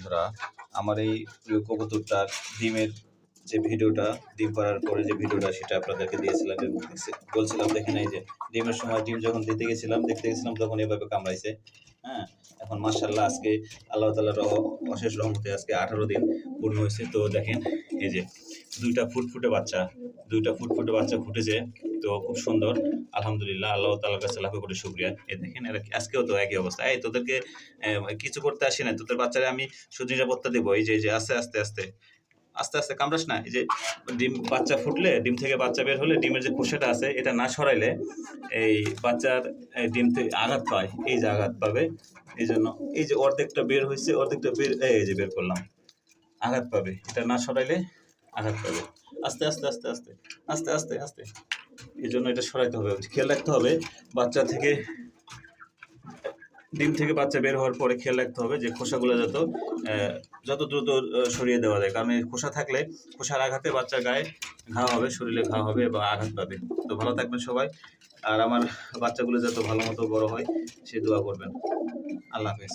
বন্ধুরা, আমার এই প্রিয় কবুতরটার ডিমের যে ভিডিওটা, ডিম পাড়ার পরে যে ভিডিওটা সেটা আপনাদেরকে দিয়েছিলাম এবং বলছিলাম দেখেন এই যে ডিমের সময় ডিম যখন দেখতে গেছিলাম তখন এভাবে কামড়াইছে। হ্যাঁ, এখন মাশাআল্লাহ আজকে আল্লাহ তাআলার অশেষ রহমতে আজকে 18 দিন পূর্ণ হয়েছে। তো দেখেন এই যে দুইটা ফুটফুটে বাচ্চা ফুটেছে। তো খুব সুন্দর, আলহামদুলিল্লাহ, আল্লাহ তাআলার কাছে লাখো কোটি শুকরিয়া। এই দেখেন এরা আজকেও তো একই অবস্থা। এই তোদেরকে কিছু করতে আসি না, তোদের বাচ্চারা আমি শুধু নিরাপত্তা দেবো। এই যে আস্তে আস্তে আস্তে আস্তে আস্তে কামড়াস না। এই যে ডিম বাচ্চা ফুটলে, ডিম থেকে বাচ্চা বের হলে ডিমের যে খোসাটা আছে এটা না সরাইলে এই বাচ্চার ডিম থেকে আঘাত পায়, এই যে আঘাত পাবে। এই জন্য এই যে অর্ধেকটা বের হয়েছে, অর্ধেকটা বের, এই যে বের করলাম, আঘাত পাবে। এটা না সরাইলে আঘাত পাবে। আস্তে আস্তে আস্তে আস্তে আস্তে আস্তে আস্তে এই জন্য এটা সরাইতে হবে, খেয়াল রাখতে হবে। বাচ্চা থেকে ডিম থেকে বাচ্চা বের হওয়ার পরে খেয়াল রাখতে হবে যে খোসাগুলো যত দ্রুত সরিয়ে দেওয়া যায়, কারণ এই খোসা থাকলে খোসার আঘাতে বাচ্চার গায়ে ঘা হবে, শরীরে ঘা হবে বা আঘাত পাবে। তো ভালো থাকবেন সবাই, আর আমার বাচ্চাগুলো যত ভালো মতো বড় হয় সে দোয়া করবেন। আল্লাহ হাফেজ।